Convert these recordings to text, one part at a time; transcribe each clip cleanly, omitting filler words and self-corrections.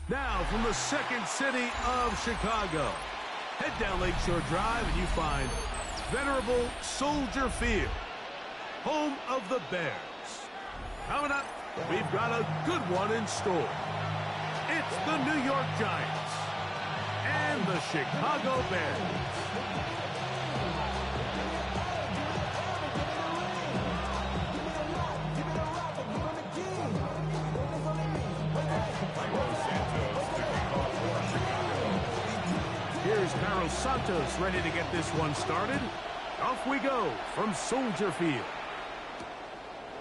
Now, from the second city of Chicago, head down Lakeshore Drive and you find venerable Soldier Field, home of the Bears. Coming up, we've got a good one in store. It's the New York Giants and the Chicago Bears. Here's Carlos Santos ready to get this one started. Off we go from Soldier Field.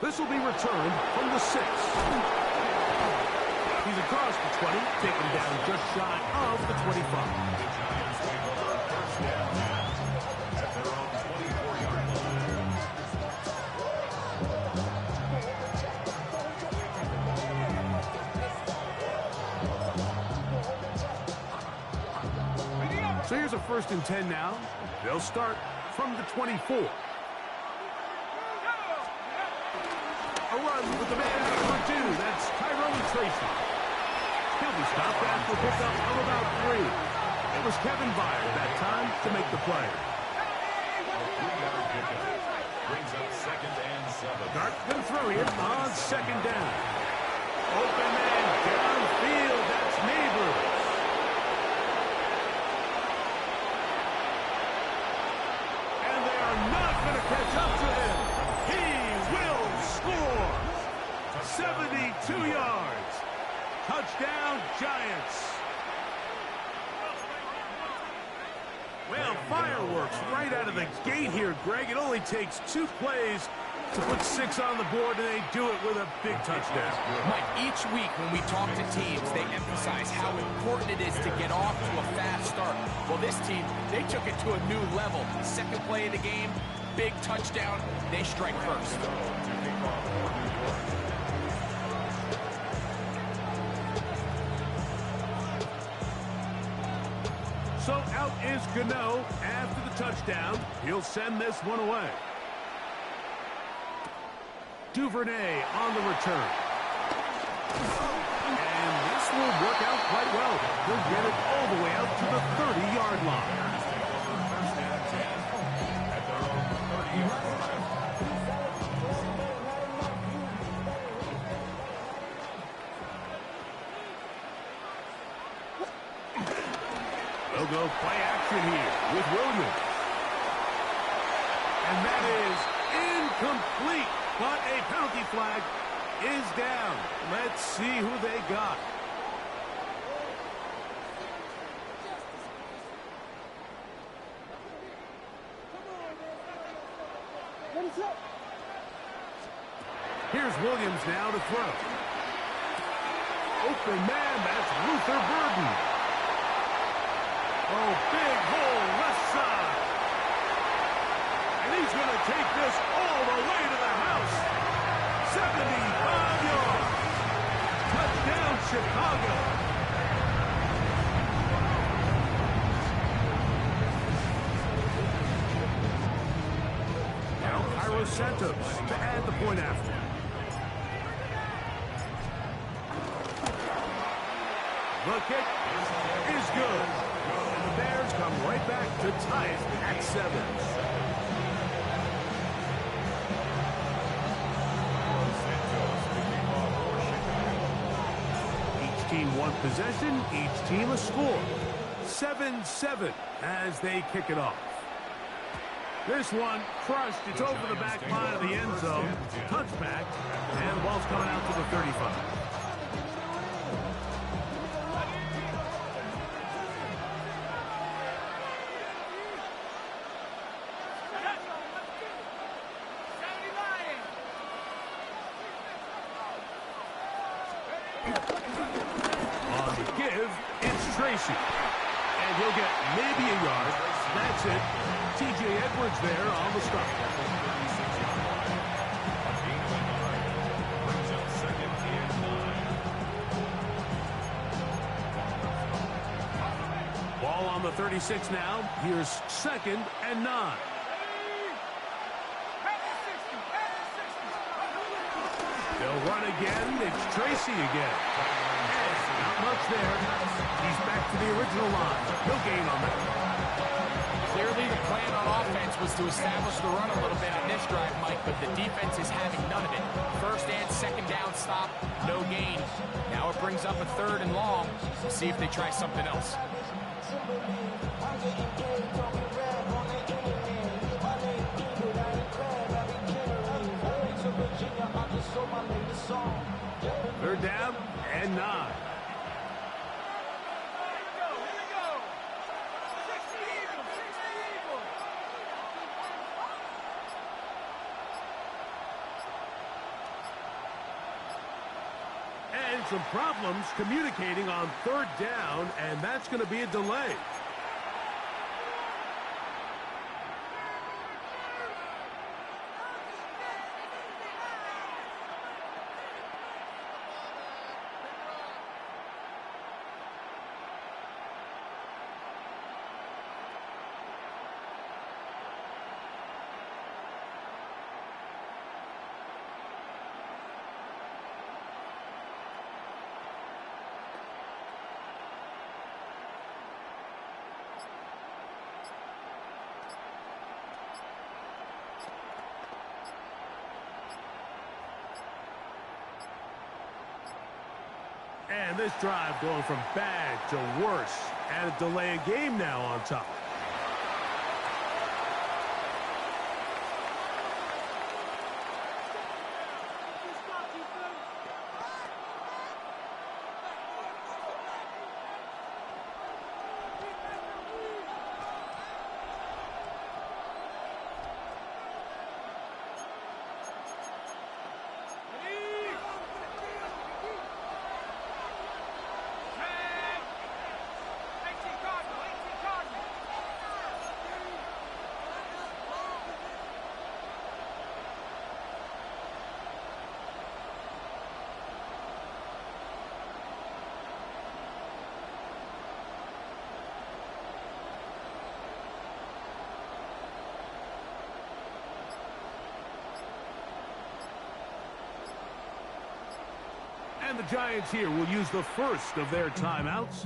This will be returned from the 6. He's across the 20, taken down just shy of the 25. So here's a 1st and 10 now. They'll start from the 24. A run with the man out of Purdue. That's Tyrone Tracy. He'll be stopped after a pickup of about 3. It was Kevin Byard that time to make the play. Brings up 2nd and 7. Dart going to throw here on 2nd down. Open man downfield. That's Neighbors. Catch up to him. He will score. 72 yards. Touchdown, Giants. Well, fireworks right out of the gate here, Greg. It only takes 2 plays to put 6 on the board, and they do it with a big touchdown. Mike, each week when we talk to teams, they emphasize how important it is to get off to a fast start. Well, this team, they took it to a new level. 2nd play of the game, big touchdown. They strike first. So out is Gano after the touchdown. He'll send this one away. Duvernay on the return. And this will work out quite well. He'll get it all the way out to the 30-yard line. They'll go play action here with Williams. And that is incomplete. But a penalty flag is down. Let's see who they got. Here's Williams now to throw. Open man, that's Luther Burden. Oh, big hole left side. And he's going to take this all the way to the house. 75 yards. Touchdown, Chicago. Now Carlos Santos to add the point after. The kick is good. And the Bears come right back to tie it at 7. Each team one possession, each team a score. 7-7 as they kick it off. This one crushed. It's over the back line of the end zone. Touchback. And the ball's coming out to the 35. give, it's Tracy. And he'll get maybe a yard. That's it. T.J. Edwards there on the stop. Brings up second and 9. Ball on the 36 now. Here's second and 9. They'll run again. It's Tracy again. And not much there. He's back to the original line. No gain on that. Clearly the plan on offense was to establish the run a little bit in this drive, Mike, but the defense is having none of it. First and second down stop, no gain. Now it brings up a third and long. We'll see if they try something else. Third down and 9. And some problems communicating on third down, and that's going to be a delay. And this drive going from bad to worse. And a delay of game now on top. And the Giants here will use the first of their timeouts.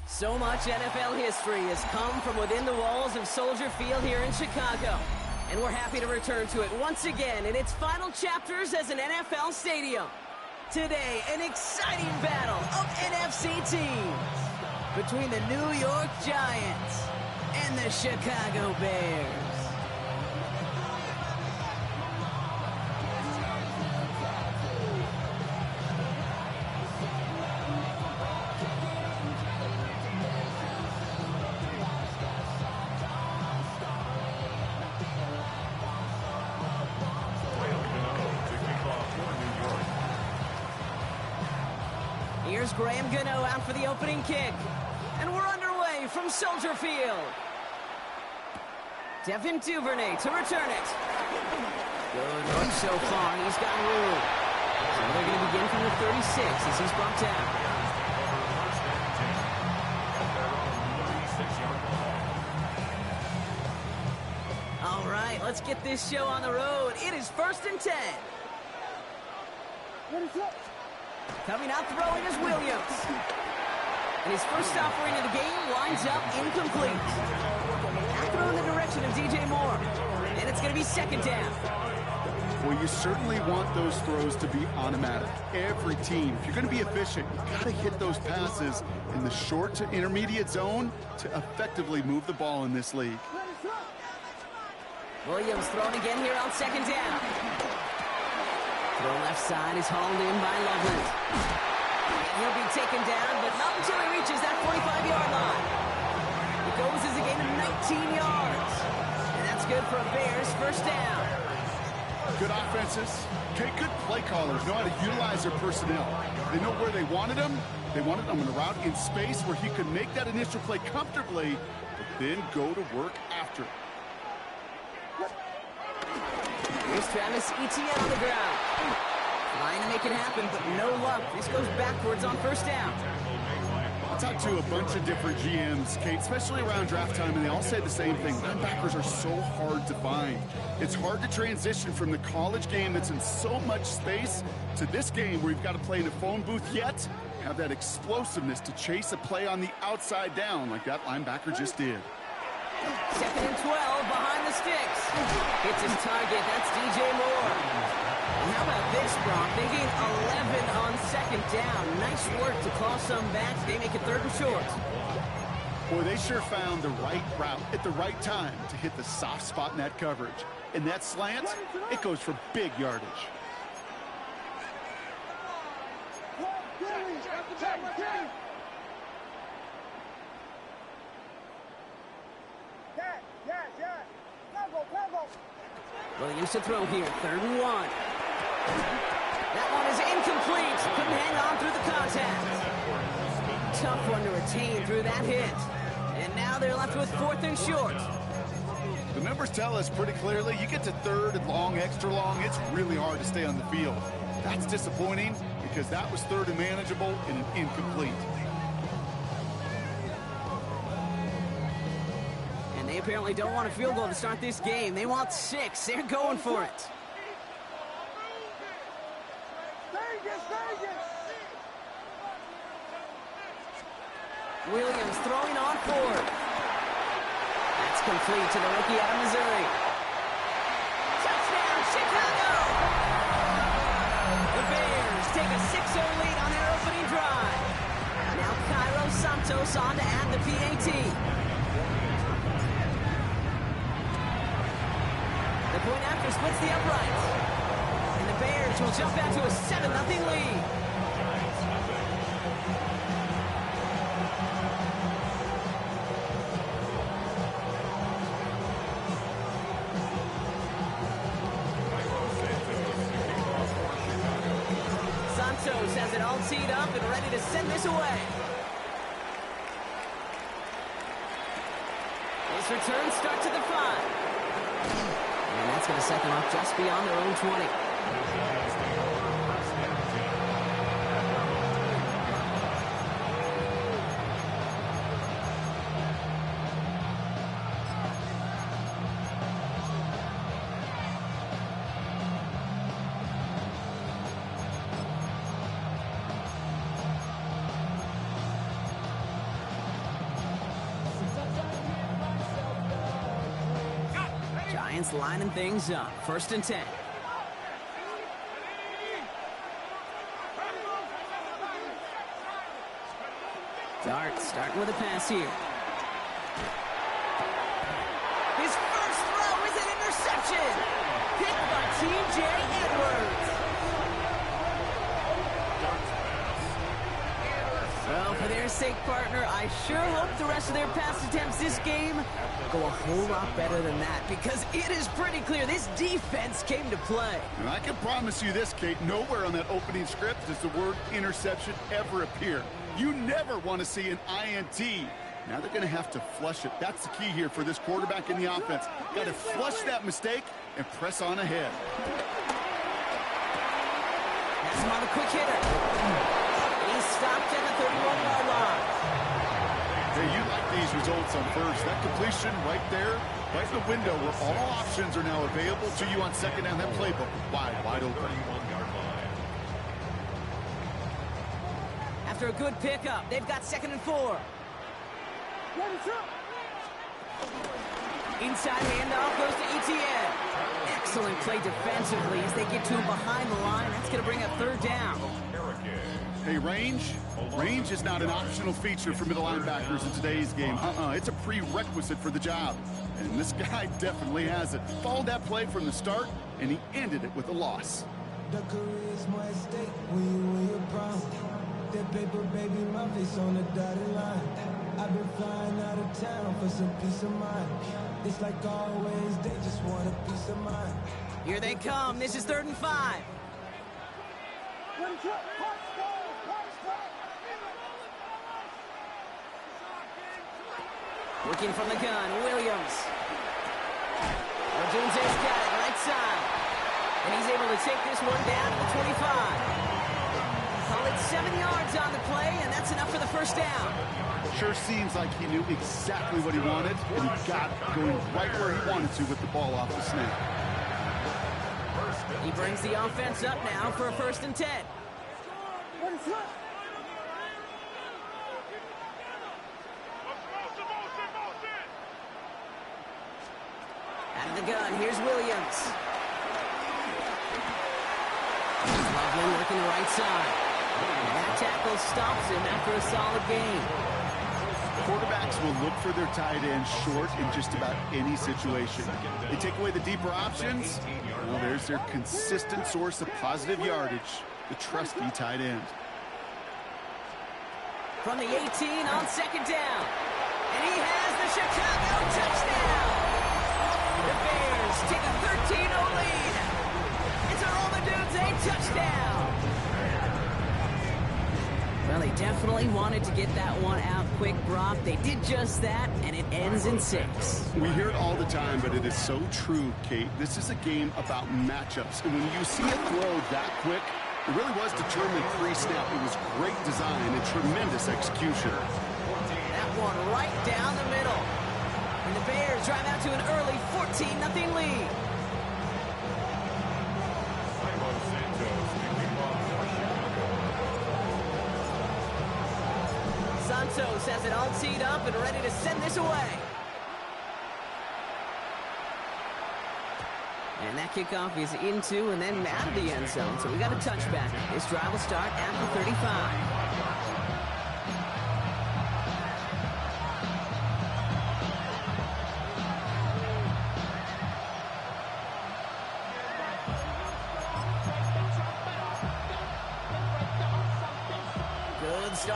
So much NFL history has come from within the walls of Soldier Field here in Chicago. And we're happy to return to it once again in its final chapters as an NFL stadium. Today, an exciting battle of NFC teams between the New York Giants and the Chicago Bears. Here's Graham Gano out for the opening kick. And we're underway from Soldier Field. Devin Duvernay to return it. Good look so far. He's got room. So they're going to begin from the 36 as he's brought down. All right, let's get this show on the road. It is 1st and 10. Coming out throwing is Williams. And his first offering of the game winds up incomplete. Now throwing the direction of DJ Moore. And it's going to be 2nd down. Well, you certainly want those throws to be automatic. Every team, if you're going to be efficient, you've got to hit those passes in the short to intermediate zone to effectively move the ball in this league. Williams thrown again here on 2nd down. Throw left side is hauled in by Loveland. He'll be taken down, but not until he reaches that 45-yard line. It goes as a gain of 19 yards. And that's good for a Bears 1st down. Good offenses. Okay, good play callers know how to utilize their personnel. They know where they wanted them. They wanted them in a route in space where he could make that initial play comfortably, but then go to work after it. Here's Travis Etienne on the ground. Trying to make it happen, but no luck. This goes backwards on 1st down. I talked to a bunch of different GMs, Kate, especially around draft time, and they all say the same thing. Linebackers are so hard to find. It's hard to transition from the college game that's in so much space to this game where you've got to play in a phone booth, yet have that explosiveness to chase a play on the outside down like that linebacker just did. 2nd and 12 behind the sticks. Hits his target. That's DJ Moore. And how about this, Brock? They gain 11 on 2nd down. Nice work to claw some back. They make it 3rd and short. Boy, they sure found the right route at the right time to hit the soft spot in that coverage. And that slant, it goes for big yardage. Williams to throw here, 3rd and 1. That one is incomplete. Couldn't hang on through the contact. Tough one to retain through that hit. And now they're left with 4th and short. The numbers tell us pretty clearly, you get to 3rd and long, extra long, it's really hard to stay on the field. That's disappointing because that was 3rd and manageable and an incomplete. They apparently don't want a field goal to start this game. They want 6. They're going for it. Williams throwing on 4th. That's complete to the rookie out of Missouri. Touchdown, Chicago! The Bears take a 6-0 lead on their opening drive. Now Cairo Santos on to add the PAT. point after splits the uprights. And the Bears will jump out to a 7-0 lead. Santos has it all teed up and ready to send this away. This return starts at the 5. And that's going to set them up just beyond their own 20. Giants lining things up. 1st and 10. Dart starting with a pass here. His first throw is an interception. Picked by T.J. Edwards. Well, for their sake, partner, I sure hope the rest of their pass attempts this game go a whole lot better than that, because it is pretty clear this defense came to play. And I can promise you this, Kate, nowhere on that opening script does the word interception ever appear. You never want to see an INT. Now they're going to have to flush it. That's the key here for this quarterback in the offense. Got to flush that mistake and press on ahead. That's him on a quick hitter. He's stopped at the 31-yard line. Hey, you like these results on first. That completion right there, right in the window where all options are now available to you on second down. That playbook wide open. After a good pickup, they've got 2nd and 4. Inside handoff goes to Etienne. Excellent play defensively as they get to him behind the line. That's going to bring up 3rd down. Hey, range is not an optional feature for middle linebackers in today's game. It's a prerequisite for the job. And this guy definitely has it. Followed that play from the start, and he ended it with a loss. The career is more at stake when you're proud. That paper, baby, my face on the dotted line. I've been flying out of town for some peace of mind. It's like always, they just want a piece of mind. Here they come. This is 3rd and 5. Working from the gun, Williams. Odunze's got it right side. And he's able to take this one down to the 25. Call it 7 yards on the play, and that's enough for the 1st down. Sure seems like he knew exactly what he wanted, and he got going right where he wanted to with the ball off the snap. He brings the offense up now for a 1st and 10. Out of the gun, here's Williams. Loveland working the right side. And that tackle stops him after a solid gain. Quarterbacks will look for their tight end short in just about any situation. They take away the deeper options. Well, there's their consistent source of positive yardage, the trusty tight end. From the 18 on 2nd down. And he has the Chicago touchdown. The Bears take a 13-0 lead. It's a Roll the Dudes a touchdown. Well, they definitely wanted to get that one out quick, Brock. They did just that, and it ends in 6. We hear it all the time, but it is so true, Kate. This is a game about matchups. And when you see a throw that quick, it really was determined pre-snap. It was great design and tremendous execution. That one right down the middle. And the Bears drive out to an early 14-0 lead. Santos has it all teed up and ready to send this away. And that kickoff is into and then out of the end zone. So we got a touchback. This drive will start at the 35.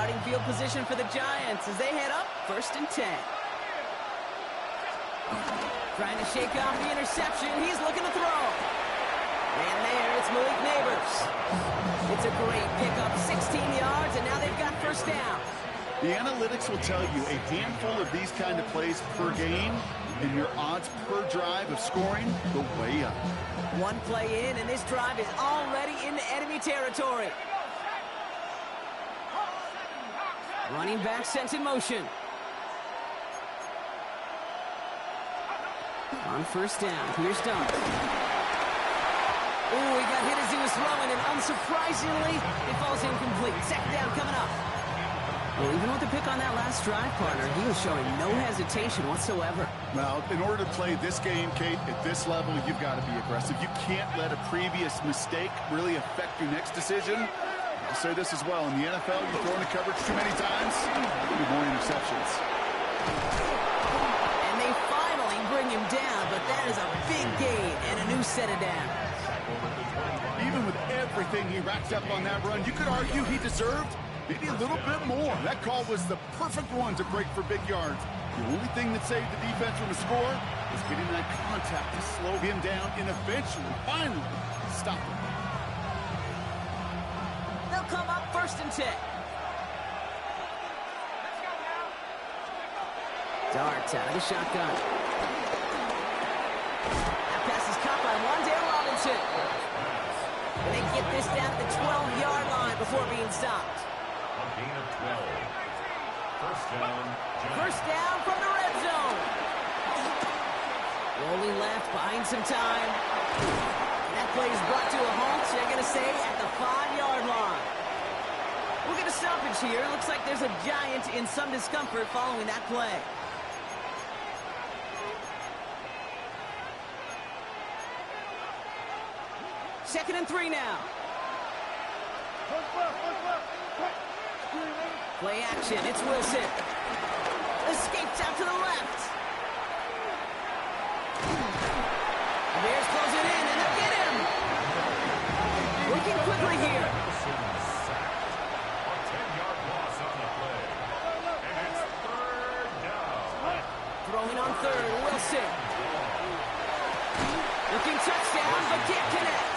starting field position for the Giants as they head up 1st and 10. Trying to shake off the interception. He's looking to throw. And there, it's Malik Neighbors. It's a great pickup, 16 yards, and now they've got 1st down. The analytics will tell you a handful of these kind of plays per game, and your odds per drive of scoring go way up. One play in, and this drive is already into enemy territory. Running back sent in motion. On 1st down, here's Dunn. Ooh, he got hit as he was throwing, and unsurprisingly, it falls incomplete. 2nd down coming up. Well, even with the pick on that last drive, partner, he was showing no hesitation whatsoever. Well, in order to play this game, Kate, at this level, you've got to be aggressive. You can't let a previous mistake really affect your next decision. I'll say this as well. In the NFL, you're throwing the coverage too many times, you get more interceptions. And they finally bring him down, but that is a big gain and a new set of downs. Even with everything he racked up on that run, you could argue he deserved maybe a little bit more. That call was the perfect one to break for big yards. The only thing that saved the defense from a score was getting that contact to slow him down and eventually, finally, stop him. They'll come up 1st and 10. Dart out of the shotgun. That pass is caught by Wan'Dale Robinson. And they get this down at the 12-yard line before being stopped. A gain of 12. 1st down. First down from the red zone. Rolling left, buying some time. That play is brought to a halt, so they're going to stay at the 5-yard line. We'll get a stoppage here. Looks like there's a Giant in some discomfort following that play. Second and 3 now. Play action. It's Wilson. Escapes out to the left. The Bears close it in, and they'll get him. Working quickly here. A 10-yard loss on the play. And it's 3rd down. Throwing on 3rd, Wilson. Looking touchdown, but can't connect.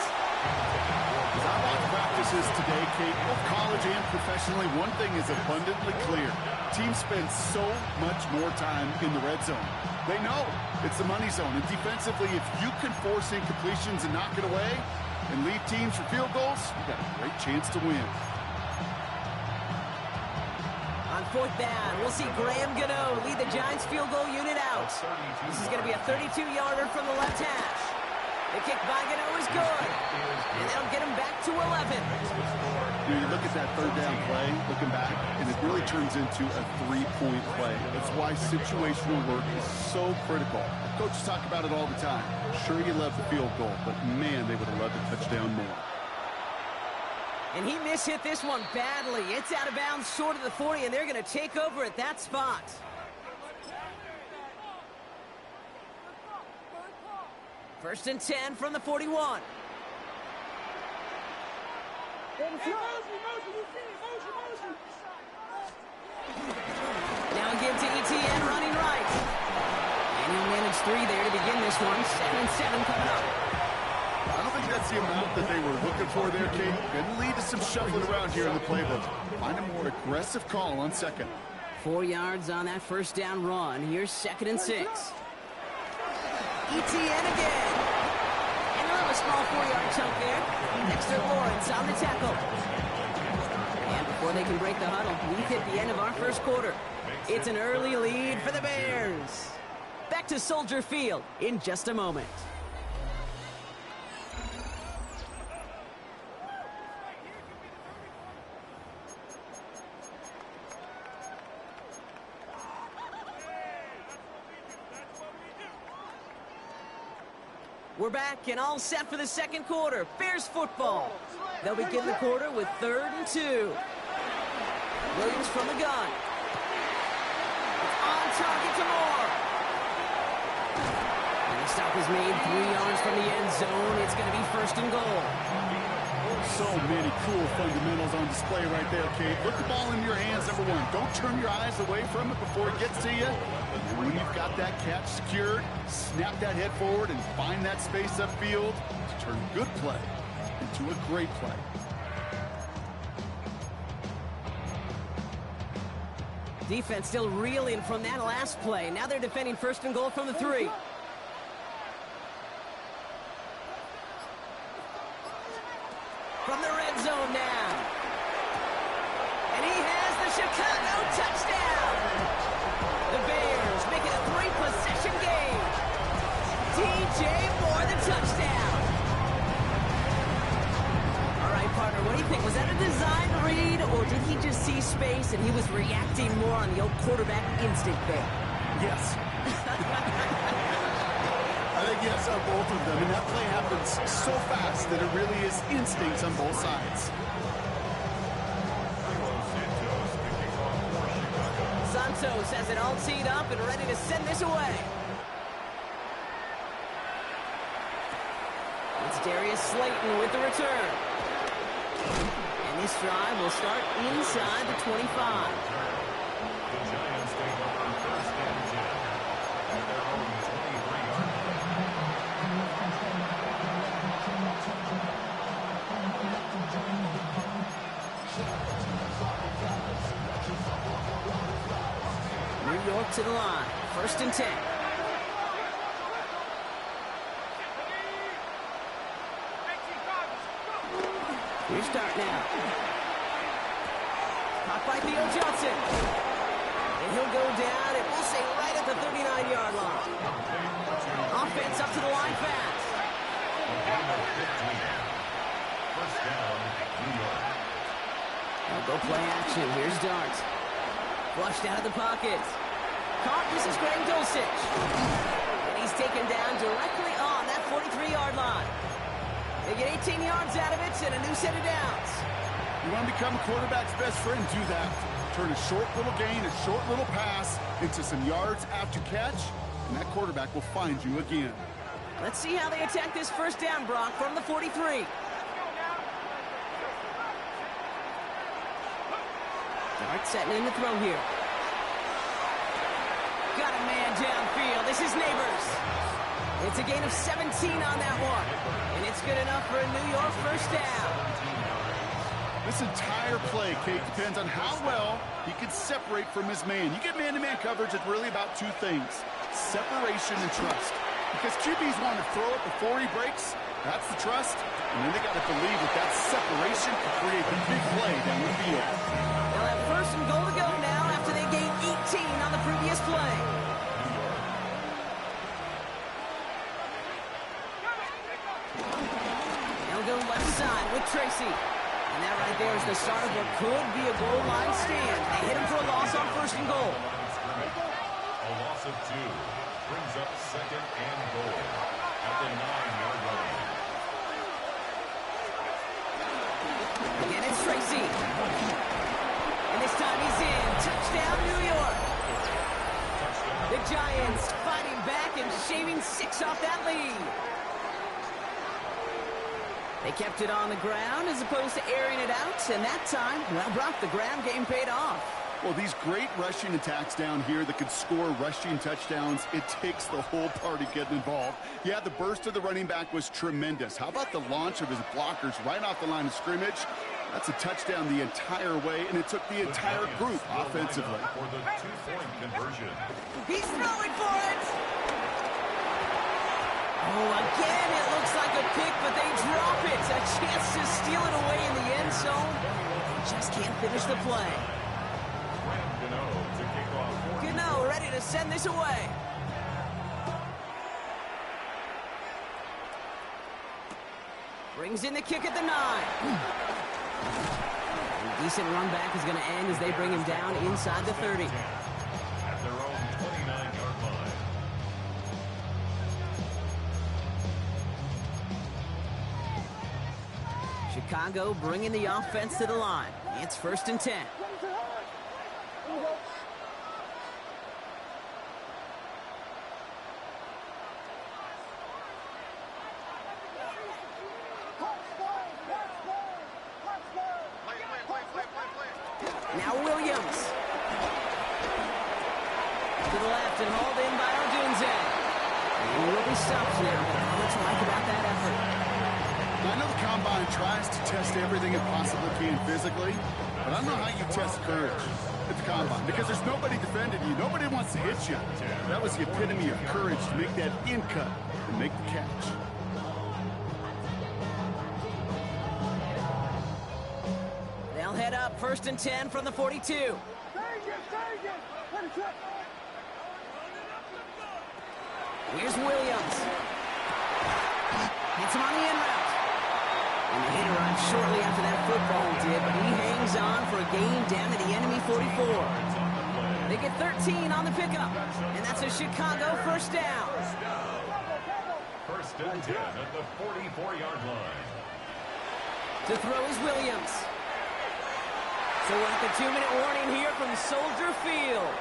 As I watch practices today, Kate, both college and professionally, one thing is abundantly clear. Teams spend so much more time in the red zone. They know it's the money zone. And defensively, if you can force incompletions and knock it away and leave teams for field goals, you've got a great chance to win. On 4th down, we'll see Graham Gano lead the Giants field goal unit out. This is going to be a 32-yarder from the left hash. The kick by Gano is good. And that'll get him back to 11. You look at that 3rd down play, looking back, and it really turns into a 3-point play. That's why situational work is so critical. Coaches talk about it all the time. Sure, you love the field goal, but man, they would have loved a touchdown more. And he mishit this one badly. It's out of bounds short of the 40, and they're going to take over at that spot. First and 10 from the 41. Now again to ETN running right. And he'll manage 3 there to begin this one. 2nd and 7 coming up. I don't think that's the amount that they were looking for there, Kate. Going to lead to some shuffling around here in the playbook. Find a more aggressive call on 2nd. 4 yards on that 1st down run. Here's 2nd and 6. ETN again. And another small 4-yard chunk there. Dexter Lawrence on the tackle. And before they can break the huddle, we've hit the end of our 1st quarter. It's an early lead for the Bears. Back to Soldier Field in just a moment. We're back and all set for the 2nd quarter. Bears football. They'll begin the quarter with 3rd and 2. Williams from the gun. It's on target to Moore. And the stop is made 3 yards from the end zone. It's going to be 1st and goal. So many cool fundamentals on display right there, Kate. Put the ball in your hands, number one. Don't turn your eyes away from it before it gets to you. And then when you've got that catch secured, snap that head forward and find that space upfield to turn good play into a great play. Defense still reeling from that last play. Now they're defending first and goal from the 3. From the red zone now. And he has the Chicago touchdown. The Bears make it a 3-possession game. DJ Moore, the touchdown. All right, partner, what do you think? Was that a design read, or did he just see space and he was reacting more on the old quarterback instinct there? Yes. I think yes on both of them, and that play happens so fast that it really is instincts on both sides. Santos has it all teed up and ready to send this away. It's Darius Slayton with the return. And this drive will start inside the 25. The Giants take over first and 10 at their own 23-yard New York to the line. First and 10. Here's start now. Caught by Theo Johnson. And he'll go down, and we'll say right at the 39-yard line. Offense up to the line fast. First down, New York. Now go play action. Here's Dart. Flushed out of the pocket. Caught. This is Greg Dulcich. And he's taken down directly on that 43-yard line. They get 18 yards out of it and a new set of downs. You want to become a quarterback's best friend? Do that. Turn a short little gain, a short little pass into some yards after catch, and that quarterback will find you again. Let's see how they attack this first down, Brock, from the 43. Dart setting in the throw here. Got a man downfield. This is Neighbors. It's a gain of 17 on that one. And it's good enough for a New York first down. This entire play, Kate, depends on how well he can separate from his man. You get man-to-man coverage, it's really about two things: separation and trust. Because QBs want to throw it before he breaks. That's the trust. And then they got to believe that that separation can create the big play down the field. They'll have first and goal to go now after they gained 18 on the previous play. They'll go left side with Tracy. And that right there is the start of what could be a goal line stand. They hit him for a loss on first and goal. A loss of 2 brings up second and goal at the 9-yard line. Again, it's Tracy. And this time he's in. Touchdown, New York. The Giants fighting back and shaving 6 off that lead. They kept it on the ground as opposed to airing it out. And that time, well, Brock, the ground game paid off. Well, these great rushing attacks down here that could score rushing touchdowns, it takes the whole party getting involved. Yeah, the burst of the running back was tremendous. How about the launch of his blockers right off the line of scrimmage? That's a touchdown the entire way, and it took the entire group offensively. For the 2-point conversion. He's throwing for it. Oh, again, it looks like a pick, but they drop it. A chance to steal it away in the end zone. They just can't finish the play. To kick off. Gano ready to send this away. Brings in the kick at the 9. A decent run back is going to end as they bring him down inside the 30. At their own 29-yard line. Chicago bringing the offense to the line. It's first and 10. To the left and hauled in by Odunze. He will be stopped now, but not much like about that effort. I know the Combine tries to test everything it possibly can physically, but I don't know how you test courage at the Combine, because there's nobody defending you. Nobody wants to hit you. That was the epitome of courage, to make that in cut and make the catch. They'll head up 1st and 10 from the 42. Here's Williams. Hits him on the in route. And the hit arrived shortly after that football did, but he hangs on for a gain down to the enemy 44. They get 13 on the pickup, and that's a Chicago first down. 1st and 10 at the 44-yard line. To throw is Williams. So we're at the 2-minute warning here from Soldier Field.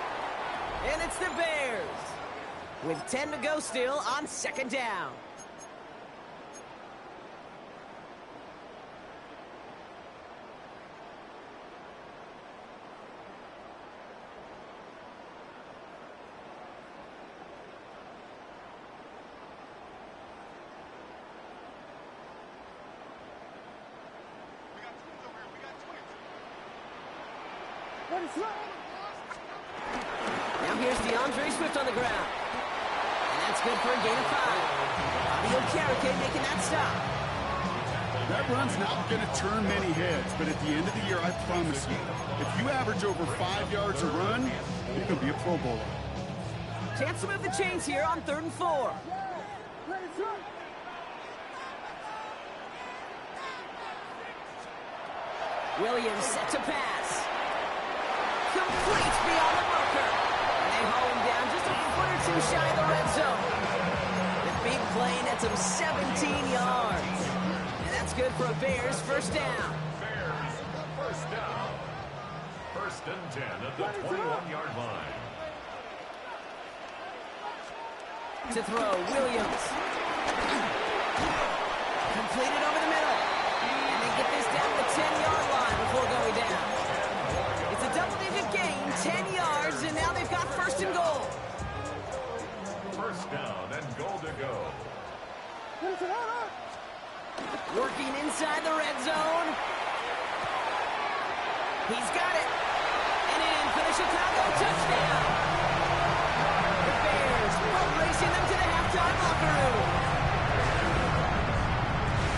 And it's the Bears, with 10 to go still on 2nd down. Now here's DeAndre Swift on the ground. And that's good for a gain of 5. Fabio Carrique making that stop. That run's not going to turn many heads, but at the end of the year, I promise you, if you average over 5 yards a run, you're going to be a Pro Bowler. Chance to move the chains here on 3rd and 4. Williams set to pass. Complete beyond the marker. And they haul him down just a foot or two shy of the red zone. The big play nets him 17 yards. And that's good for a Bears first down. Bears first down. 1st and 10 at the 21-yard line. To throw, Williams. Completed over the middle. And they get this down to the 10-yard line before going down. It's a double-digit gain, 10 yards, and now they've got 1st and goal. 1st down and goal to go. Working inside the red zone. He's got it. And in for the Chicago touchdown. The Bears are racing them to the halftime locker room.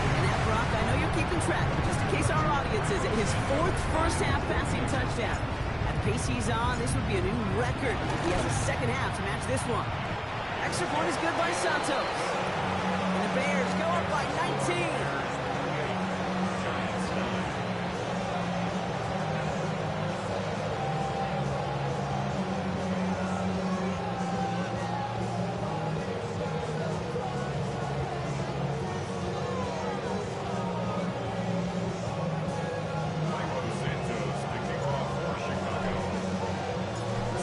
And that, Brock, I know you're keeping track, but just in case our audience is at his 4th first-half passing touchdown. At the pace he's on, this would be a new record if he has a second half to match this one. Extra point is good by Santos. And the Bears go up by 19.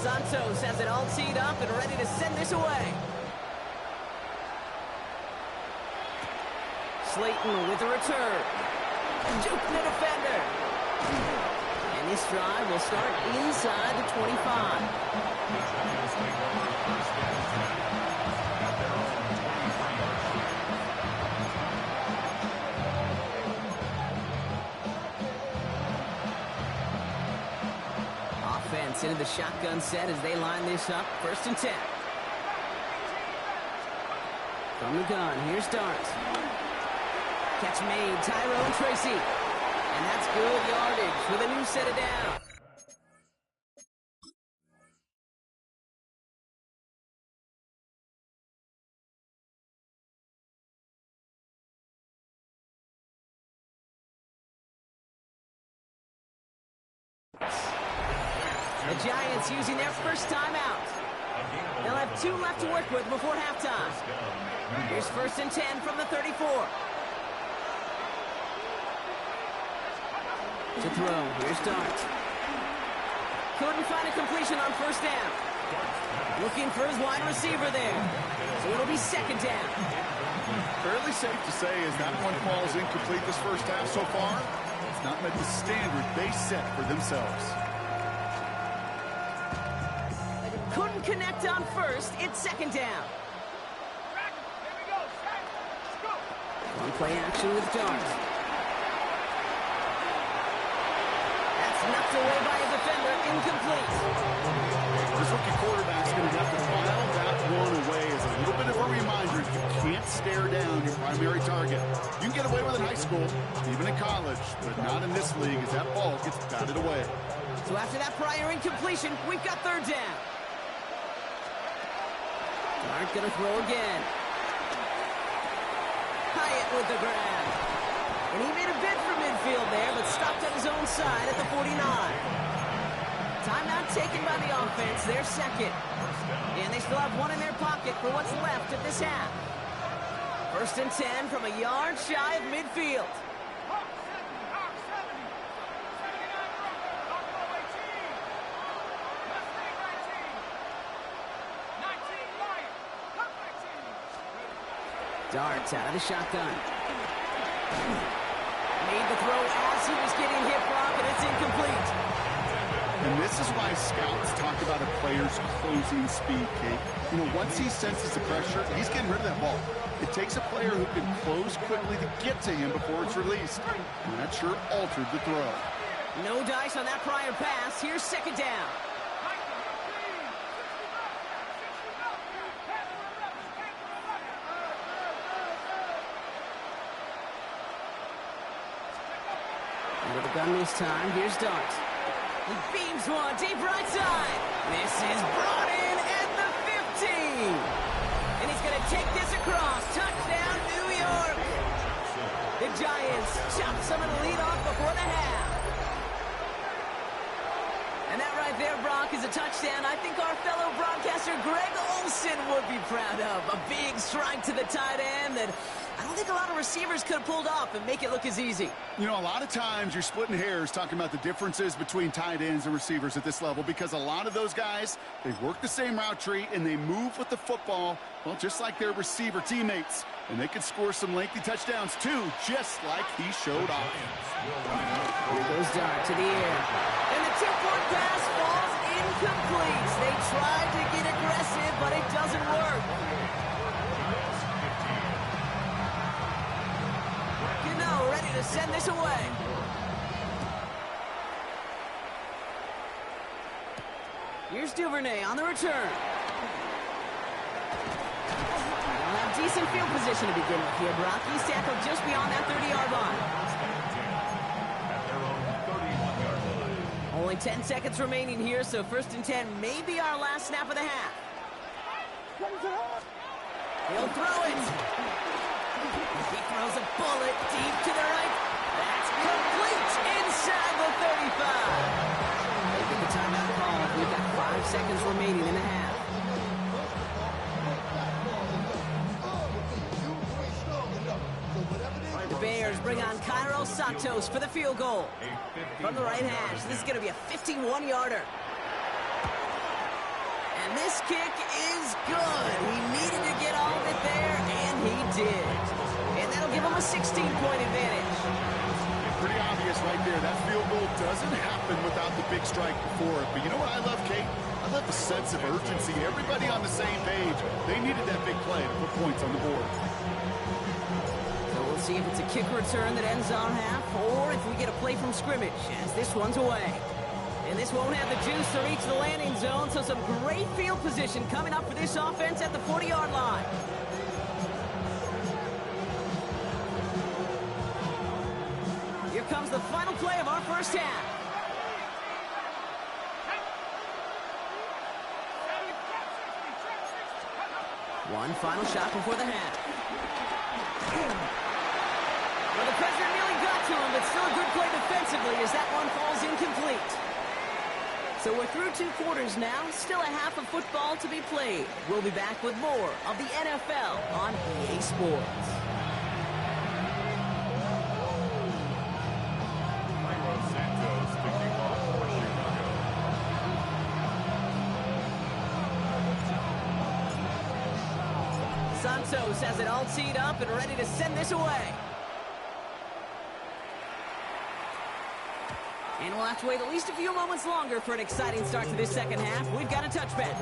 Santos has it all teed up and ready to send this away. Slayton with a return. Juke the defender. And this drive will start inside the 25. Offense into the shotgun set as they line this up. 1st and 10. From the gun, here's Dart. Catch made, Tyrone Tracy. And that's good yardage with a new set of down. The Giants using their first timeout. They'll have 2 left to work with before halftime. Here's 1st and 10 from the 34. To throw, here's Dart. Couldn't find a completion on 1st down. Looking for his wide receiver there. So it'll be 2nd down. Fairly safe to say as that one falls incomplete this first half so far, it's not met the standard they set for themselves. Couldn't connect on first. It's second down. On play action with Dart. That's knocked away by a defender. Incomplete. This rookie quarterback's going to have to file that one away as a little bit of a reminder. You can't stare down your primary target. You can get away with it in high school, even in college, but not in this league as that ball gets batted away. So after that prior incompletion, we've got third down. Dart going to throw again. Hyatt with the grab. And he made a bid for midfield there, but stopped at his own side at the 49. Timeout taken by the offense, their second. And they still have one in their pocket for what's left of this half. First and 10 from a yard shy of midfield. Darts out of the shotgun. Made the throw as he was getting hit, Brock, and it's incomplete. And this is why scouts talk about a player's closing speed, Kate. You know, once he senses the pressure, he's getting rid of that ball. It takes a player who can close quickly to get to him before it's released. And that sure altered the throw. No dice on that prior pass. Here's second down. Under the gun this time. Here's Dart. He beams one deep right side. This is brought in at the 15. And he's going to take this across. Touchdown, New York. The Giants chop some of the lead off before the half. And that right there, Brock, is a touchdown I think our fellow broadcaster Greg Olsen would be proud of. A big strike to the tight end that I don't think a lot of receivers could have pulled off and make it look as easy. You know, a lot of times you're splitting hairs talking about the differences between tight ends and receivers at this level because a lot of those guys, they work the same route tree and they move with the football, well, just like their receiver teammates. And they could score some lengthy touchdowns, too, just like he showed off. Here goes Dart to the air. And the two-point pass falls incomplete. They tried to get aggressive, but it doesn't work. Gano ready to send this away. Here's Duvernay on the return. They'll have decent field position to begin with here. Brock, he's tackled just beyond that 30-yard line. Only 10 seconds remaining here, so first and 10 may be our last snap of the half. He'll throw it. He throws a bullet deep to the right. That's complete inside the 35. They get the timeout call. We've got 5 seconds remaining in the half. The Bears bring on Cairo Santos for the field goal. From the right hash, this is going to be a 51-yarder. And this kick is good. He needed to get all of it there, and he did. And that'll give him a 16-point advantage. Pretty obvious right there. That field goal doesn't happen without the big strike before it. But you know what I love, Kate? I love the sense of urgency. Everybody on the same page. They needed that big play to put points on the board. So we'll see if it's a kick return that ends our half, or if we get a play from scrimmage, as this one's away. And this won't have the juice to reach the landing zone, so some great field position coming up for this offense at the 40-yard line. Here comes the final play of our first half. One final shot before the half. Well, the pressure nearly got to him, but still a good play defensively as that one falls incomplete. So we're through 2 quarters now, still a half of football to be played. We'll be back with more of the NFL on EA Sports. Santos has it all teed up and ready to send this away. And we'll have to wait at least a few moments longer for an exciting start to this second half. We've got a touchback.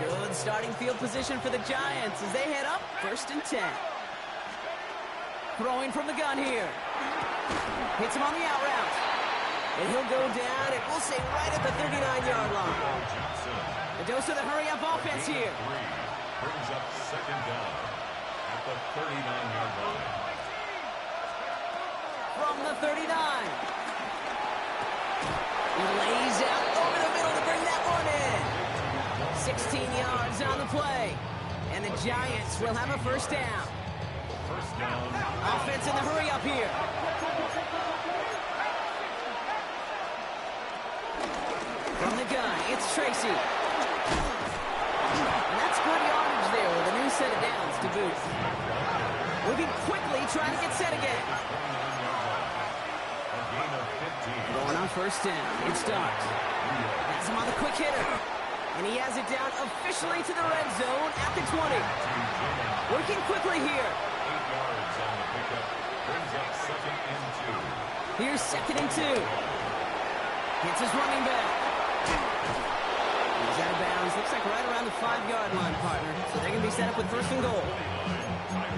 Good starting field position for the Giants as they head up 1st and 10. Throwing from the gun here. Hits him on the out route. And he'll go down, and we'll say right at the 39-yard line. The dose of the hurry-up offense here. Brings up 2nd down at the 39-yard line. From the 39. He lays out over the middle to bring that one in. 16 yards on the play. And the Giants will have a 1st down. First down. Offense in the hurry-up here. From the gun, it's Tracy. And that's good yardage there with a new set of downs to boot. Moving quickly, trying to get set again. A gain of 15. Going on 1st down. It starts. Has him on the quick hitter. And he has it down officially to the red zone at the 20. Working quickly here. 8 yards on the pickup. Brings up 2nd and 2. Here's 2nd and 2. Hits his running back. He's out of bounds. Looks like right around the 5-yard line, partner. So they're going to be set up with 1st and goal.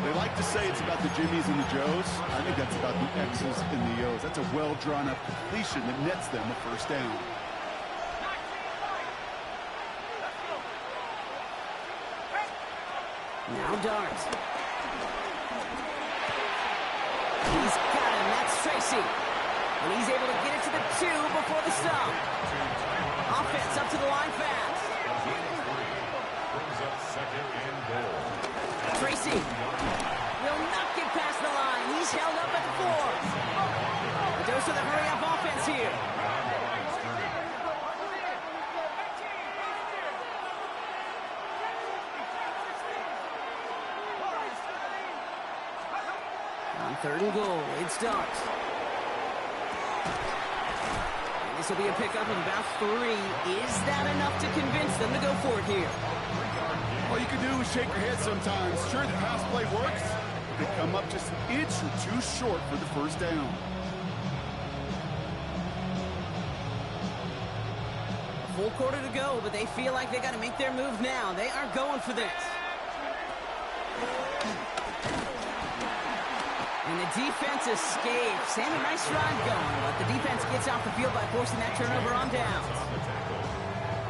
They like to say it's about the Jimmies and the Joes. I think that's about the X's and the O's. That's a well-drawn-up completion that nets them a 1st down. Now Dart. He's got him. That's Tracy. And he's able to get it to the 2 before the stop. Offense up to the line fast. Brings up 2nd and goal. Tracy will not get past the line. He's held up at the 4. A dose of the hurry-up offense here. On 3rd and goal, it starts. And this will be a pickup of about 3. Is that enough to convince them to go for it here? All you can do is shake your head sometimes. Sure, the pass play works. They come up just an inch or 2 short for the 1st down. A full quarter to go, but they feel like they got to make their move now. They are going for this. And the defense escapes. And a nice ride going, but the defense gets off the field by forcing that turnover on downs.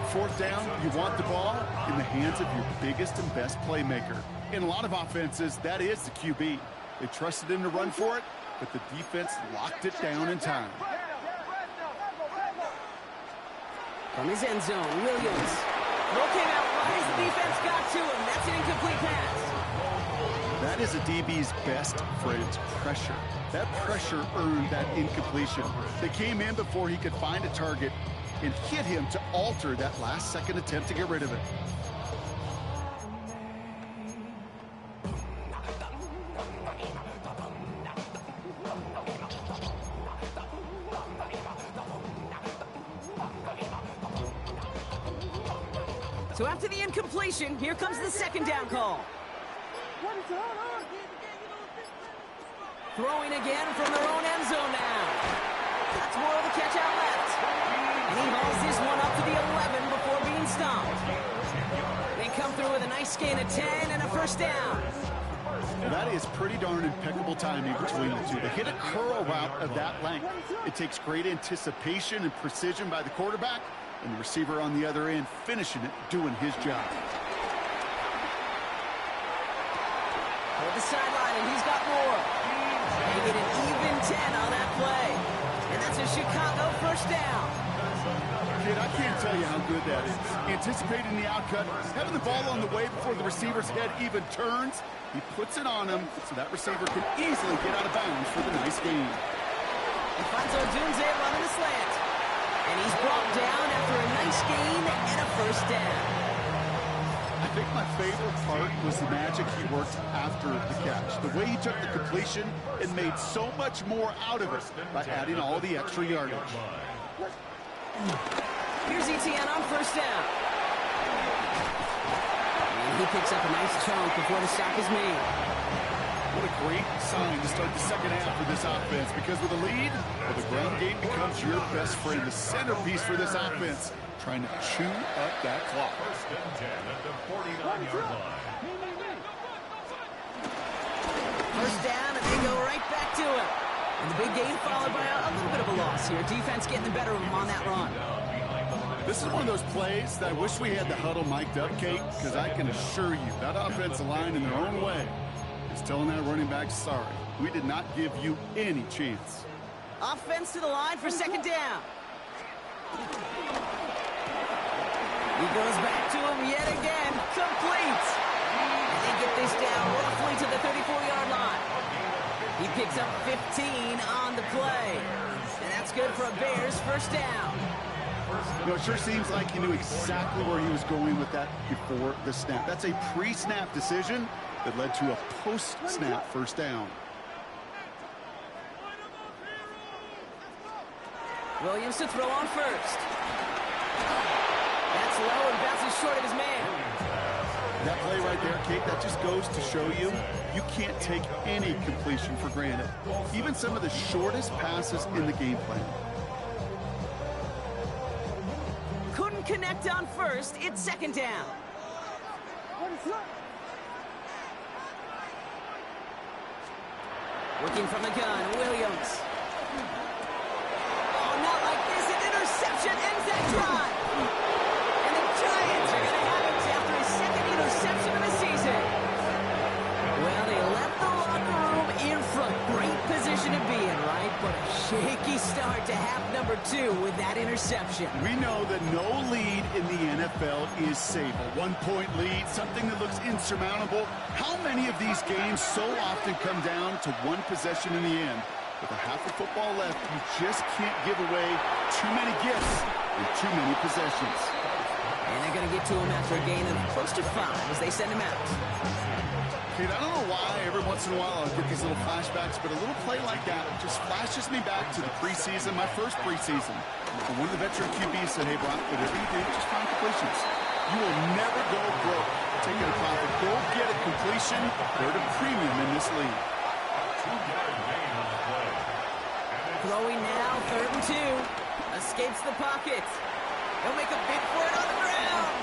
4th down, you want the ball in the hands of your biggest and best playmaker. In a lot of offenses, that is the QB. They trusted him to run for it, but the defense locked it down in time. From his end zone, Williams. Throw came out right as the defense got to him. That's an incomplete pass. That is a DB's best friend, pressure. That pressure earned that incompletion. They came in before he could find a target and hit him to alter that last-second attempt to get rid of it. So after the incompletion, here comes the 2nd down call. Throwing again from their own end zone now. That's more of a catch out left. And he hauls this one up to the 11 before being stopped. They come through with a nice gain of 10 and a 1st down. Now that is pretty darn impeccable timing between the two. They hit a curl route of that length. It takes great anticipation and precision by the quarterback, and the receiver on the other end finishing it, doing his job. Toward the sideline, and he's got more. They get an even 10 on that play. And that's a Chicago 1st down. Kid, I can't tell you how good that is. Anticipating the outcut, having the ball on the way before the receiver's head even turns. He puts it on him so that receiver can easily get out of bounds for the nice gain. And finds Odunze running the slant. And he's brought down after a nice gain and a 1st down. I think my favorite part was the magic he worked after the catch. The way he took the completion and made so much more out of it by adding all the extra yardage. Here's Etienne on 1st down. And He picks up a nice chunk before the stop is made. What a great sign to start the second half for this offense, because with a lead, well, the ground game becomes your best friend, the centerpiece for this offense, trying to chew up that clock. First and 10 at the 49-yard line. First down, and they go right back to it. And the big gain followed by a little bit of a loss here. Defense getting the better of them on that run. This is one of those plays that I wish we had the huddle mic'd up, Kate, because I can assure you that offensive line in their own way is telling that running back, sorry, we did not give you any chance. Offense to the line for second down. He goes back to him yet again. Complete. And they get this down roughly to the 34-yard line. He picks up 15 on the play. And that's good for a Bears first down. You know, it sure seems like he knew exactly where he was going with that before the snap. That's a pre-snap decision that led to a post-snap first down. Williams to throw on first. That's low and bounces short of his man. That play right there, Kate, that just goes to show you, you can't take any completion for granted. Even some of the shortest passes in the game plan. Couldn't connect on first. It's second down. Working from the gun, Williams. Oh, not like this. An interception ends that drive. And the Giants are going to have it after his second interception of the season. Well, they left the locker room in front. Great position to be in, right? But a shaky start to half number 2 with that interception. We know that no lead in the NFL is safe. A one-point lead, something that looks insurmountable. How many of these games so often come down to one possession in the end? With a half of football left, you just can't give away too many gifts and too many possessions. And they're going to get to him after a gain of close to 5 as they send him out. Kate, I don't know why every once in a while I'll get these little flashbacks, but a little play like that just flashes me back to the preseason, my first preseason. And one of the veteran QBs said, hey, Brock, whatever you do, just find completions. You will never go broke taking a profit. Go get a completion. They're at a premium in this league. Throwing now, 3rd and 2. Escapes the pocket. He'll make a bid for it on the ground.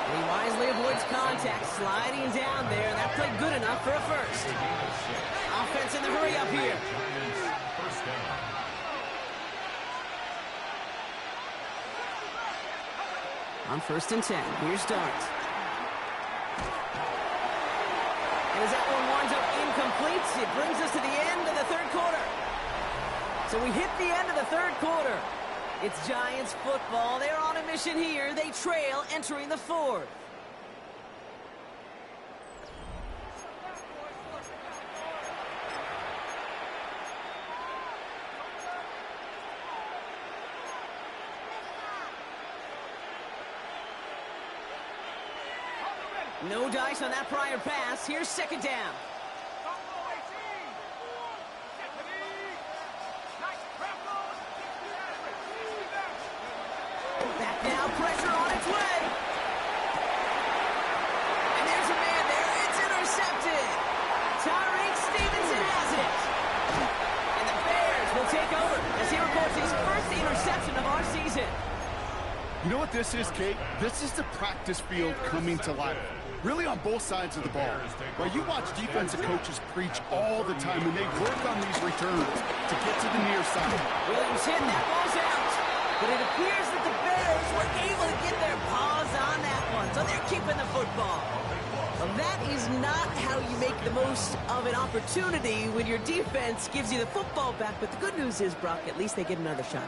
And he wisely avoids contact, sliding down there. And that played good enough for a first. Offense in the hurry up here. On 1st and 10, here's Dart. And as that one winds up incomplete, it brings us to the end of the 3rd quarter. So we hit the end of the 3rd quarter. It's Giants football. They're on a mission here. They trail entering the 4th. No dice on that prior pass. Here's second down. Back now, pressure on its way. And there's a man there. It's intercepted. Tyreek Stevenson has it. And the Bears will take over as he reports his first interception of our season. You know what this is, Kate? This is the practice field coming to life. Really on both sides of the ball. Right, you watch defensive coaches preach all the time, and they work on these returns to get to the near side. Williams hit, that ball's out. But it appears that the Bears were able to get their paws on that one, so they're keeping the football. Well, that is not how you make the most of an opportunity when your defense gives you the football back. But the good news is, Brock, at least they get another shot.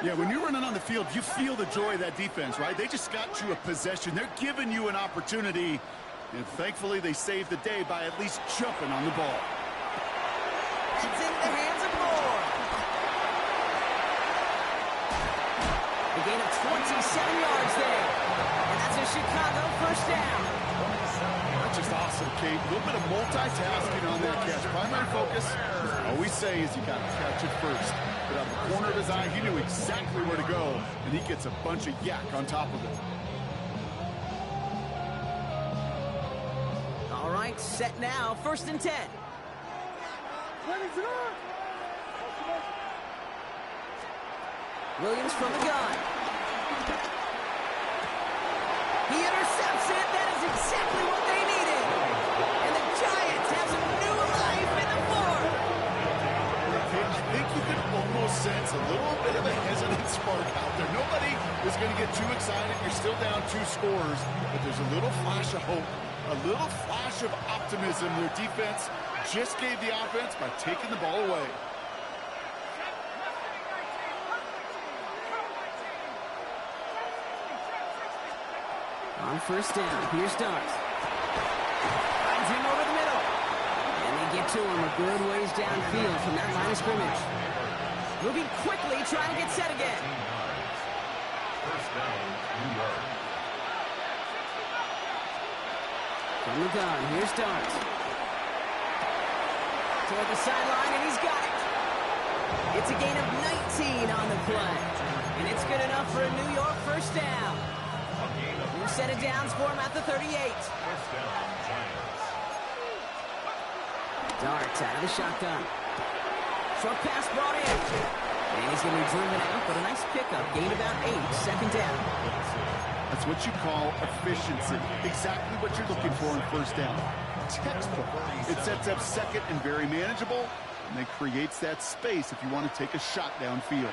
Yeah, when you're running on the field, you feel the joy of that defense, right? They just got you a possession. They're giving you an opportunity. And thankfully, they saved the day by at least jumping on the ball. It's in the hands of Moore. A gain of 27 yards there. And that's a Chicago first down. That's just awesome, Kate. A little bit of multitasking on that catch. Primary focus, as I always say, is you got to catch it first. But out of the corner of his eye, he knew exactly where to go. And he gets a bunch of yak on top of it. right, set now, 1st and 10. Williams from the gun. He intercepts it. That is exactly what they needed. And the Giants have some new life in the fourth. I think you can almost sense a little bit of a hesitant spark out there. Nobody is going to get too excited. You're still down 2 scores, but there's a little flash of hope, a little flash of optimism. Their defense just gave the offense by taking the ball away. On 1st down, here's Dart. Finds him over the middle. And they get to him a good ways downfield from that line of scrimmage. Moving quickly, trying to get set again. 1st down, New York. From the gun, here's Dart. Toward the sideline, and he's got it. It's a gain of 19 on the play. And it's good enough for a New York 1st down. New set of downs for him at the 38. 1st down, Giants. Dart out of the shotgun. Short pass brought in. And he's going to be driven out, but a nice pickup. Gain about 8, 2nd down. That's what you call efficiency. Exactly what you're looking for in 1st down. Textbook. It sets up 2nd and very manageable, and it creates that space if you want to take a shot downfield.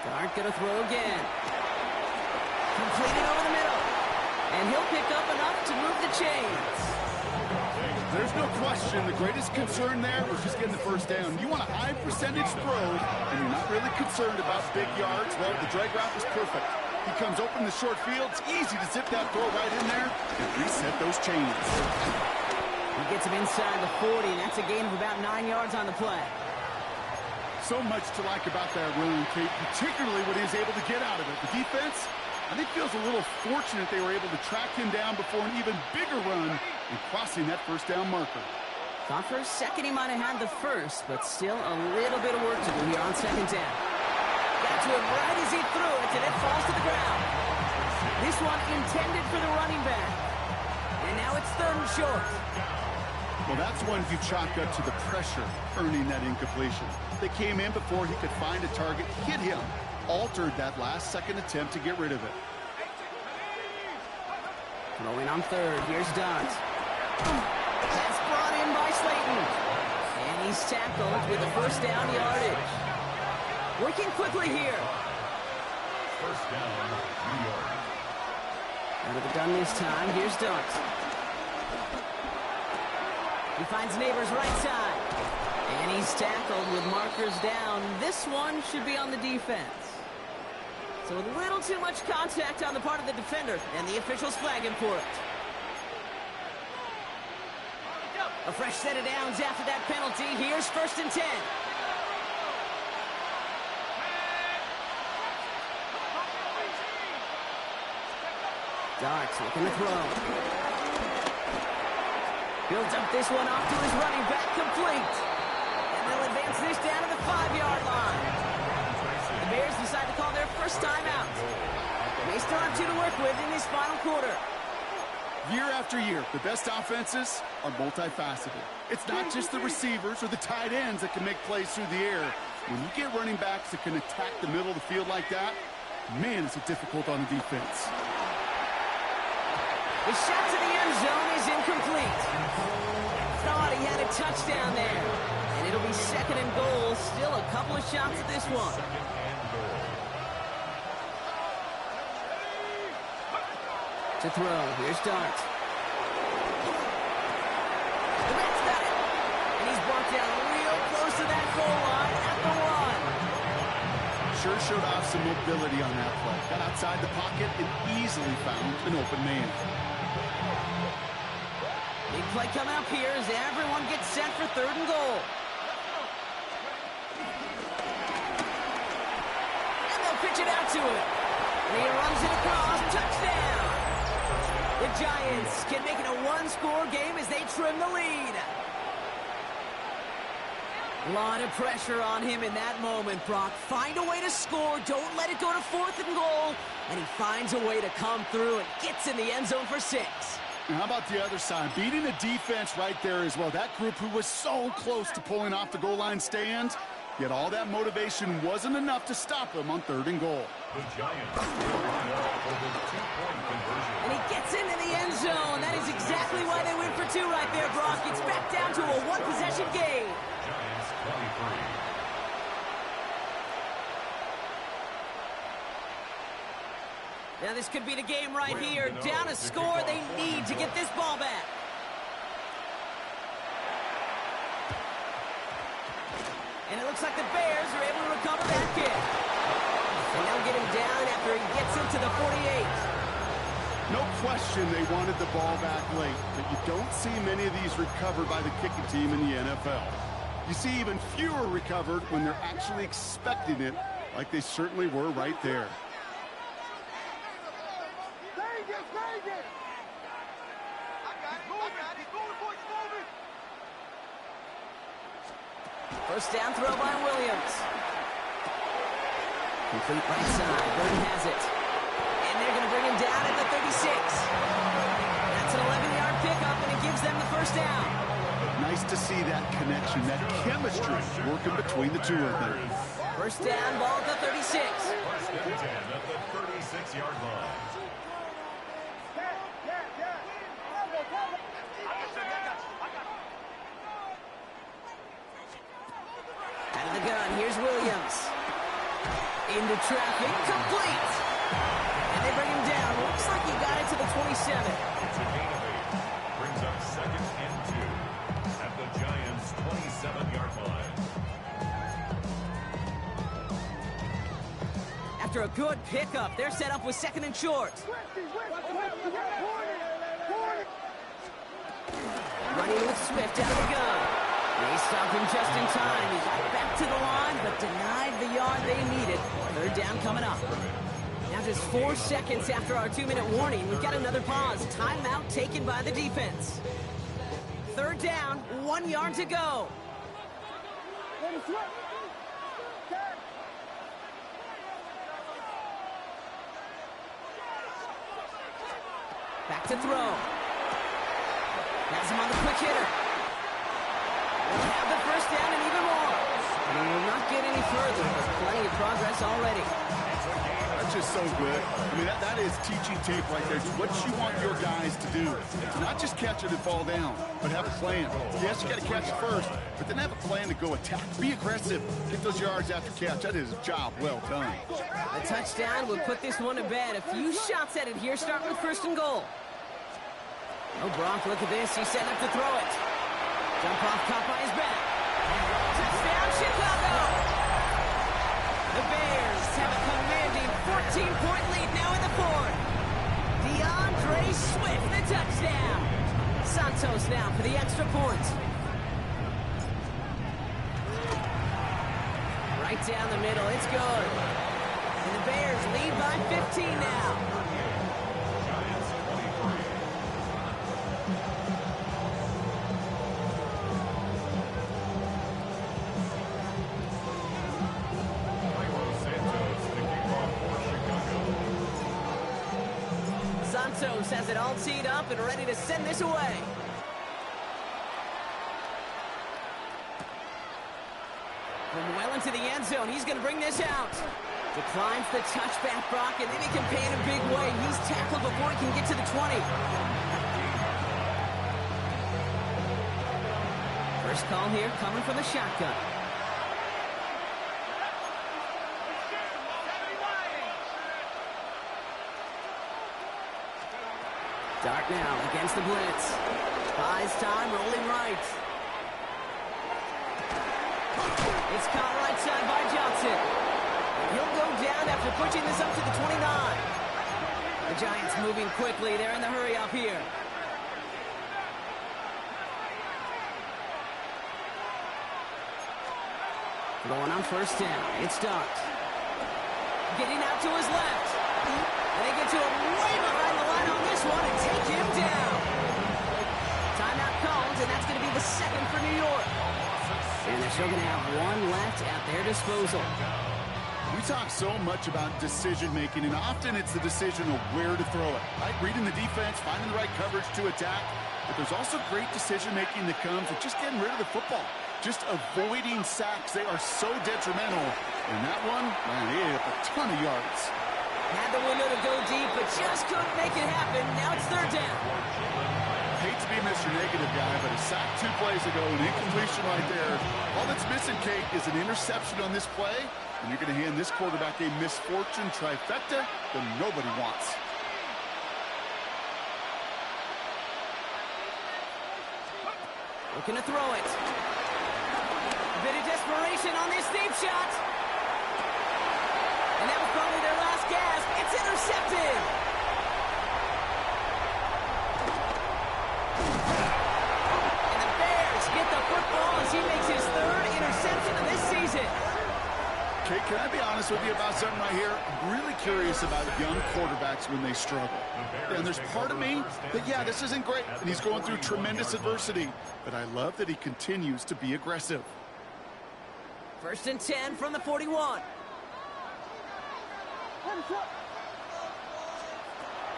Dart going to throw again. Completed over the middle. And he'll pick up enough to move the chains. There's no question the greatest concern there was just getting the 1st down. You want a high percentage throw, and you're not really concerned about big yards. Well, the drag route was perfect. He comes open the short field. It's easy to zip that throw right in there and reset those chains. He gets him inside the 40, and that's a gain of about 9 yards on the play. So much to like about that run, Kate, particularly what he was able to get out of it. The defense, I think, feels a little fortunate they were able to track him down before an even bigger run and crossing that 1st down marker. Thought for a second he might have had the 1st, but still a little bit of work to do here on 2nd down. Got to him right as he threw it, and it falls to the ground. This one intended for the running back. And now it's 3rd and short. Well, that's one you chalk up to the pressure earning that incompletion. They came in before he could find a target, hit him, altered that last 2nd attempt to get rid of it. Throwing on 3rd, here's Dart. Pass brought in by Slayton. And he's tackled with a 1st down yardage. Working quickly here. 1st down, New York. Out of the gun this time, here's Dart. He finds Neighbors right side. And he's tackled with markers down. This one should be on the defense. So a little too much contact on the part of the defender, and the officials flag him for it. A fresh set of downs after that penalty. Here's 1st and 10. Dart's looking to throw. Builds up this one off to his running back, complete. And they'll advance this down to the 5-yard line. The Bears decide to call their 1st timeout. They still have 2 to work with in this final quarter. Year after year, the best offenses are multifaceted. It's not just the receivers or the tight ends that can make plays through the air. When you get running backs that can attack the middle of the field like that, man, is it difficult on the defense. The shot to the end zone is incomplete. Thought he had a touchdown there. And it'll be 2nd and goal. Still a couple of shots at this one. To throw, here's Dart. The man's got it. And he's brought down real close to that goal line at the 1. Sure showed off some mobility on that play. Got outside the pocket and easily found an open man. Big play coming up here as everyone gets set for 3rd and goal. And they'll pitch it out to him. And he runs it across. Touchdown! The Giants can make it a 1-score game as they trim the lead. A lot of pressure on him in that moment, Brock. Find a way to score. Don't let it go to 4th and goal. And he finds a way to come through and gets in the end zone for 6. And how about the other side? Beating the defense right there as well. That group who was so close to pulling off the goal line stand, yet all that motivation wasn't enough to stop him on 3rd and goal. The Giants will line up for the 2-point conversion. And he gets into the end zone. That is exactly why they win for 2 right there, Brock. It's back down to a 1-possession game. Giants 23. Now this could be the game right here. Down a score, they need to get this ball back. And it looks like the Bears are able to recover that kick. And they'll get him down after he gets into the 48. No question they wanted the ball back late, but you don't see many of these recovered by the kicking team in the NFL. You see even fewer recovered when they're actually expecting it, like they certainly were right there. First down throw by Williams. Complete right side. Burton has it. And they're going to bring him down at the 36. That's an 11-yard pickup, and it gives them the first down. Nice to see that connection, that chemistry working between the two of them. First down, ball at the 36. First and 10 at the 36-yard line. Out of the gun, here's Williams. Into traffic, complete. And they bring him down. Looks like he got it to the 27. It's a gain of 8. Brings up 2nd and 2 at the Giants' 27-yard line. After a good pickup, they're set up with 2nd and short. Running with Swift out of the gun. They stopped him just in time. He got back to the line, but denied the yard they needed. 3rd down coming up. Now just 4 seconds after our 2-minute warning, we've got another pause. Timeout taken by the defense. 3rd down, 1 yard to go. Back to throw. Has him on the quick hitter. We'll have the first down and even more. And he will not get any further. There's plenty of progress already. That's just so good. I mean, that is teaching tape right there. It's what you want your guys to do. To not just catch it and fall down, but have a plan. Yes, you got to catch it first, but then have a plan to go attack. Be aggressive. Get those yards after catch. That is a job well done. A touchdown would put this one to bed. A few shots at it here, starting with 1st and goal. Oh, Brock, look at this. He's setting up to throw it. Jump off, caught by his back. Touchdown, Chicago! The Bears have a commanding 14-point lead now in the 4th. DeAndre Swift, the touchdown. Santos now for the extra point. Right down the middle, it's good. And the Bears lead by 15 now. Santos has it all teed up and ready to send this away. From well into the end zone, he's going to bring this out. Declines the touchback, Brock, and then he can pay in a big way. He's tackled before he can get to the 20. First call here coming from the shotgun. Dart now against the blitz. Buys time, rolling right. It's caught right side by Johnson. He'll go down after pushing this up to the 29. The Giants moving quickly. They're in the hurry up here. Going on first down. It's Dart. Getting out to his left. And they get to him way behind the line on this one and take him down. Timeout called, and that's going to be the 2nd for New York. And the still going to have one left at their disposal. We talk so much about decision-making, and often it's the decision of where to throw it. Right? Reading the defense, finding the right coverage to attack. But there's also great decision-making that comes with just getting rid of the football, just avoiding sacks. They are so detrimental. And that one, man, he ate up a ton of yards. Had the window to go deep, but just couldn't make it happen. Now it's third down. Hate to be Mr. Negative guy, but a sack 2 plays ago, an incompletion right there. All that's missing, Kate, is an interception on this play, and you're going to hand this quarterback a misfortune trifecta that nobody wants. Looking to throw it. A bit of desperation on this deep shot. And that was probably their last gasp. It's intercepted. And the Bears get the football as he makes his third interception of this season. Kate, can I be honest with you about something right here? I'm really curious about young quarterbacks when they struggle. And there's part of me that, yeah, this isn't great, and he's going through tremendous adversity. But I love that he continues to be aggressive. 1st and 10 from the 41.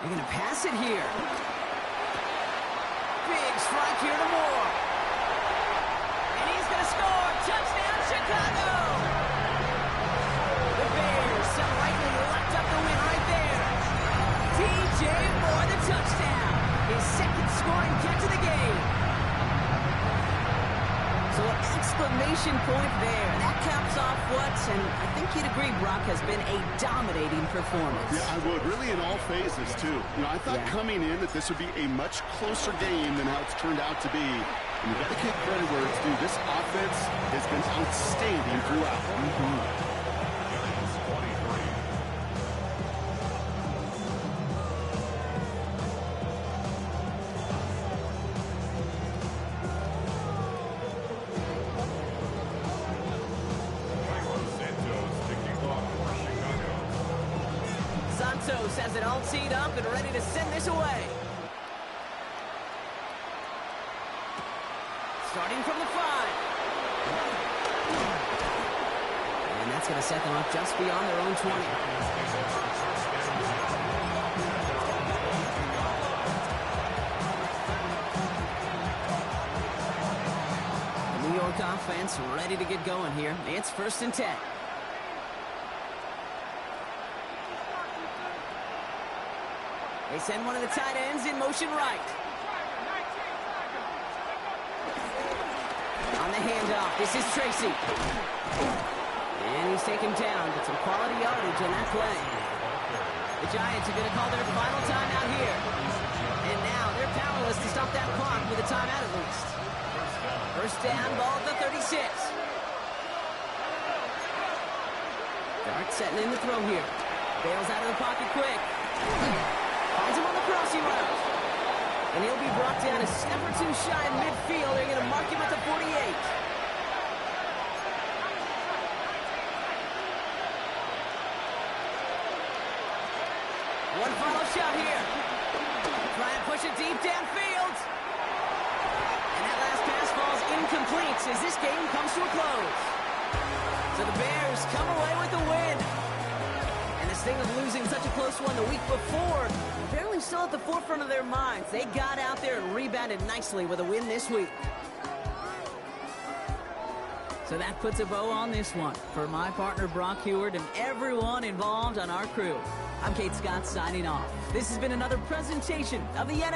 They're going to pass it here. Big strike here to Moore. And he's going to score. Touchdown, Chicago! The Bears so rightly locked up the win right there. DJ Moore, the touchdown. His second scoring catch of the game. So an exclamation point there. That caps off what, and I think you'd agree, Brock, has been a dominating performance. Yeah, I would. Really in all phases, too. You know, I thought coming in that this would be a much closer game than how it's turned out to be. And you've got to give credit where it's due. This offense has been outstanding throughout. Santos has it all teed up and ready to send this away. Starting from the 5. And that's going to set them up just beyond their own 20. The New York offense ready to get going here. It's 1st and 10. They send one of the tight ends in motion right. On the handoff, this is Tracy. And he's taken down, but some quality yardage on that play. The Giants are going to call their final timeout here. And now they're powerless to stop that clock with a timeout at least. 1st down, ball at the 36. Dart setting in the throw here. Bails out of the pocket quick. Finds him on the crossing route. And he'll be brought down a step or two shy in midfield. They're going to mark him at the 48. One final shot here. Try and push it deep downfield. And that last pass falls incomplete as this game comes to a close. So the Bears come away with the win. And the sting of losing such a close one the week before, apparently still at the forefront of their minds. They got out there and rebounded nicely with a win this week. So that puts a bow on this one. For my partner Brock Heward and everyone involved on our crew, I'm Kate Scott signing off. This has been another presentation of the NFL.